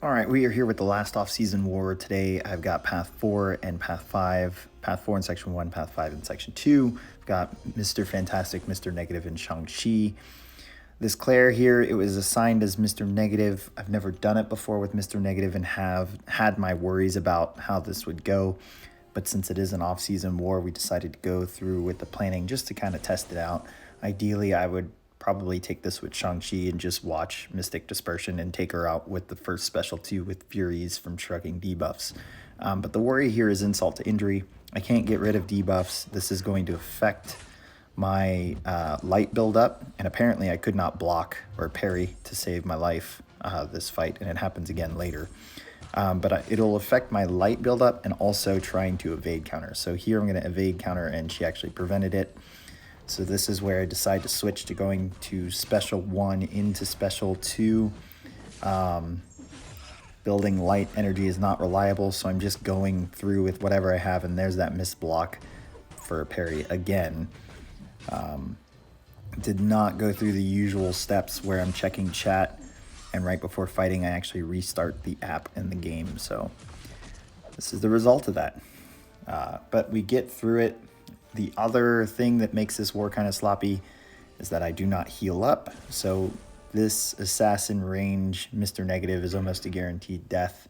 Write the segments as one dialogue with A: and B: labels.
A: All right, we are here with the last off-season war. Today I've got Path 4 and Path 5. Path 4 in Section 1, Path 5 in Section 2. I've got Mr. Fantastic, Mr. Negative, and Shang-Chi. This Claire here, it was assigned as Mr. Negative. I've never done it before with Mr. Negative and have had my worries about how this would go. But since it is an off-season war, we decided to go through with the planning just to kind of test it out. Ideally, I would probably take this with Shang-Chi and just watch Mystic Dispersion and take her out with the first special 2 with Furies from shrugging debuffs. But the worry here is insult to injury. I can't get rid of debuffs. This is going to affect my light buildup, and apparently I could not block or parry to save my life this fight, and it happens again later. But it'll affect my light buildup and also trying to evade counter. So here I'm going to evade counter, and she actually prevented it. So this is where I decide to switch to going to Special 1 into Special 2. Building light energy is not reliable, so I'm just going through with whatever I have, and there's that missed block for a parry again. Did not go through the usual steps where I'm checking chat, and right before fighting I actually restart the app in the game, so this is the result of that. But we get through it. The other thing that makes this war kind of sloppy is that I do not heal up, so this assassin range, Mr. Negative, is almost a guaranteed death,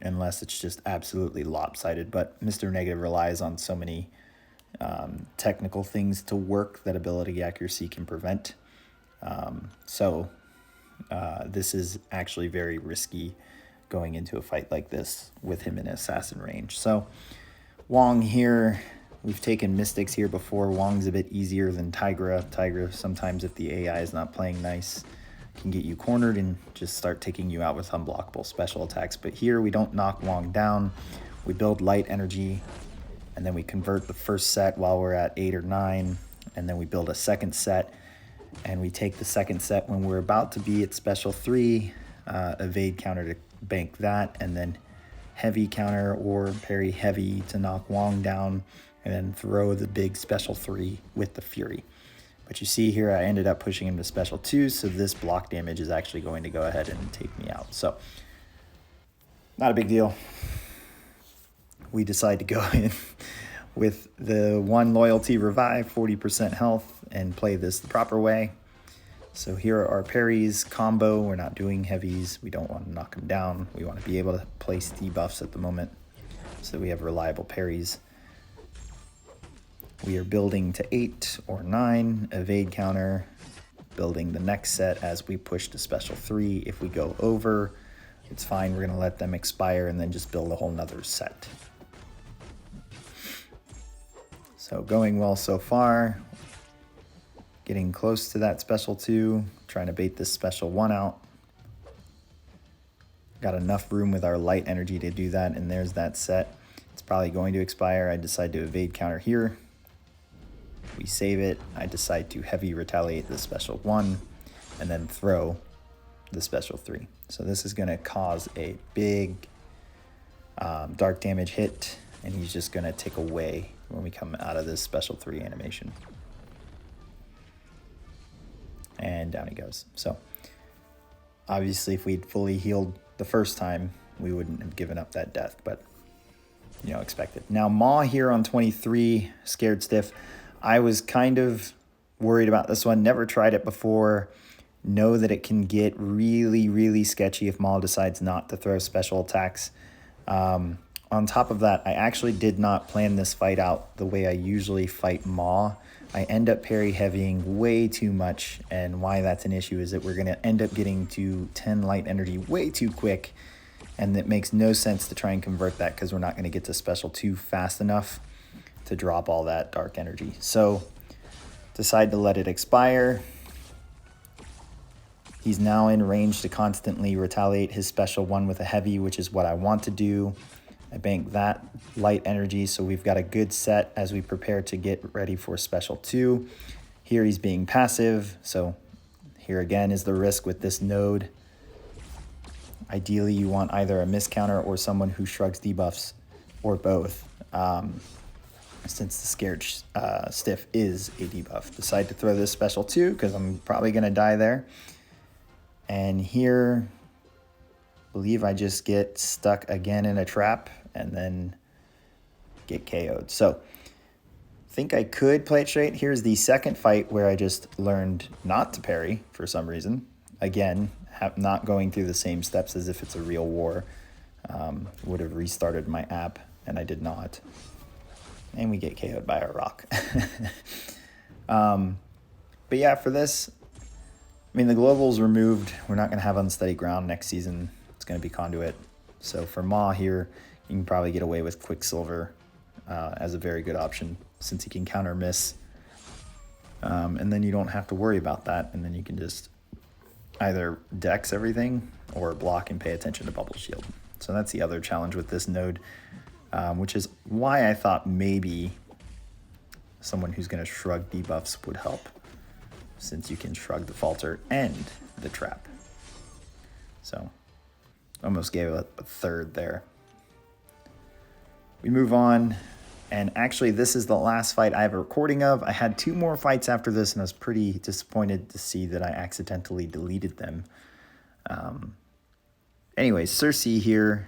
A: unless it's just absolutely lopsided, but Mr. Negative relies on so many technical things to work that ability accuracy can prevent. This is actually very risky going into a fight like this with him in assassin range. So Wong here, we've taken Mystics here before. Wong's a bit easier than Tigra. Tigra, sometimes if the AI is not playing nice, can get you cornered and just start taking you out with unblockable special attacks. But here we don't knock Wong down. We build light energy, and then we convert the first set while we're at 8 or 9, and then we build a second set, and we take the second set when we're about to be at Special 3, evade counter to bank that, and then heavy counter or parry heavy to knock Wong down, and then throw the big Special 3 with the Fury. But you see here I ended up pushing him to Special 2, so this block damage is actually going to go ahead and take me out. So, not a big deal. We decide to go in with the 1 loyalty revive, 40% health, and play this the proper way. So here are our parries, combo. We're not doing heavies. We don't want to knock them down. We want to be able to place debuffs at the moment so we have reliable parries. We are building to 8 or 9, evade counter, building the next set as we push to Special 3. If we go over, it's fine. We're going to let them expire and then just build a whole nother set. So going well so far. Getting close to that Special 2, trying to bait this Special 1 out. Got enough room with our light energy to do that, and there's that set. It's probably going to expire. I decide to evade counter here. We save it. I decide to heavy retaliate the Special 1, and then throw the Special 3. So this is going to cause a big dark damage hit, and he's just going to tick away when we come out of this Special 3 animation. And down he goes. So obviously if we'd fully healed the first time, we wouldn't have given up that death, but you know, expected. Now Maw here on 23, scared stiff. I was kind of worried about this one, never tried it before. Know that it can get really, really sketchy if Maw decides not to throw special attacks. On top of that, I actually did not plan this fight out the way I usually fight Maw. I end up parry heavying way too much, and why that's an issue is that we're going to end up getting to 10 light energy way too quick, and it makes no sense to try and convert that because we're not going to get to Special 2 fast enough to drop all that dark energy. So decide to let it expire. He's now in range to constantly retaliate his Special 1 with a heavy, which is what I want to do. I bank that light energy, so we've got a good set as we prepare to get ready for Special 2. Here he's being passive, so here again is the risk with this node. Ideally, you want either a miscounter or someone who shrugs debuffs, or both. Since the scared stiff is a debuff. Decide to throw this Special 2 because I'm probably going to die there. And here believe I just get stuck again in a trap and then get KO'd. So I think I could play it straight. Here's the second fight where I just learned not to parry for some reason. Again, not going through the same steps as if it's a real war. Would have restarted my app, and I did not. And we get KO'd by a rock. But yeah, for this, I mean, the global's removed. We're not going to have unsteady ground next season. It's going to be conduit. So for Maw here, you can probably get away with Quicksilver as a very good option since he can counter miss. And then you don't have to worry about that. And then you can just either dex everything or block and pay attention to Bubble Shield. So that's the other challenge with this node, which is why I thought maybe someone who's going to shrug debuffs would help, since you can shrug the falter and the trap. So almost gave it a third there. We move on, and actually this is the last fight I have a recording of. I had 2 more fights after this, and I was pretty disappointed to see that I accidentally deleted them. Anyways, Sersi here,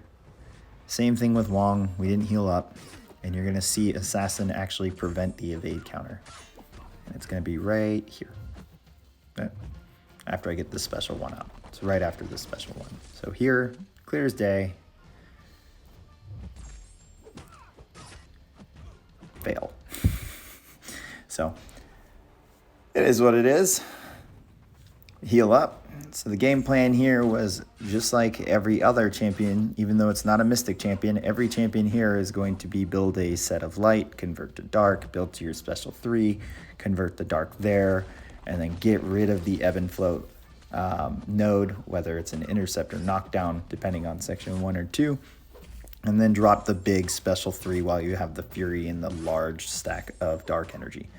A: same thing with Wong. We didn't heal up, and you're gonna see Assassin actually prevent the evade counter. And it's gonna be right here. After I get the special one out. It's right after the special one. So here, clear as day. Fail. So it is what it is. Heal up. So the game plan here was just like every other champion, even though it's not a Mystic champion, every champion here is going to be build a set of light, convert to dark, build to your special 3, convert the dark there, and then get rid of the ebb and flow node, whether it's an intercept or knockdown, depending on section 1 or 2, and then drop the big special 3 while you have the Fury and the large stack of dark energy.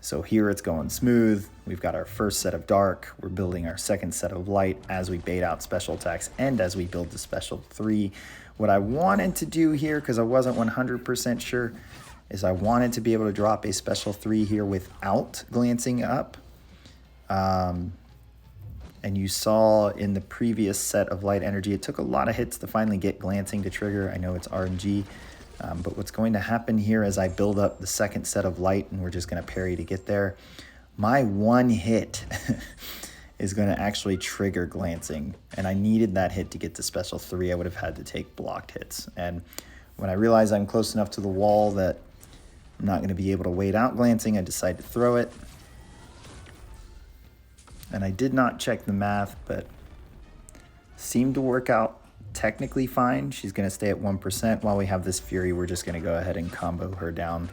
A: So here it's going smooth. We've got our first set of dark. We're building our second set of light as we bait out special attacks and as we build the special 3. What I wanted to do here, because I wasn't 100% sure, is I wanted to be able to drop a special 3 here without glancing up. And you saw in the previous set of light energy, it took a lot of hits to finally get glancing to trigger. I know it's RNG, but what's going to happen here as I build up the second set of light, and we're just going to parry to get there, my one hit is going to actually trigger glancing. And I needed that hit to get to special 3. I would have had to take blocked hits. And when I realized I'm close enough to the wall that I'm not going to be able to wait out glancing, I decided to throw it. And I did not check the math, but seemed to work out technically fine. She's going to stay at 1%. While we have this Fury, we're just going to go ahead and combo her down.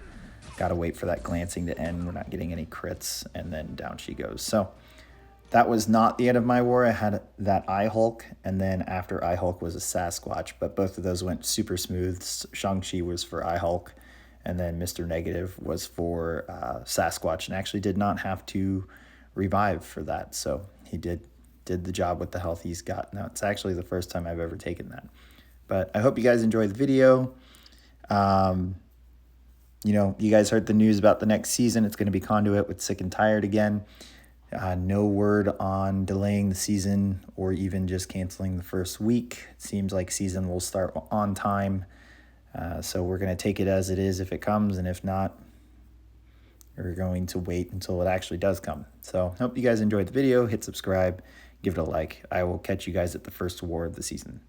A: Got to wait for that glancing to end. We're not getting any crits, and then down she goes. So that was not the end of my war. I had that Eye-Hulk, and then after Eye-Hulk was a Sasquatch, but both of those went super smooth. Shang-Chi was for Eye-Hulk, and then Mr. Negative was for Sasquatch, and actually did not have to revive for that. So he did the job with the health he's got. Now, it's actually the first time I've ever taken that. But I hope you guys enjoyed the video. You know, you guys heard the news about the next season. It's going to be Conduit with Sick and Tired again. No word on delaying the season or even just canceling the first week. It seems like season will start on time. So we're going to take it as it is if it comes, and if not, we're going to wait until it actually does come. So hope you guys enjoyed the video. Hit subscribe, give it a like. I will catch you guys at the first war of the season.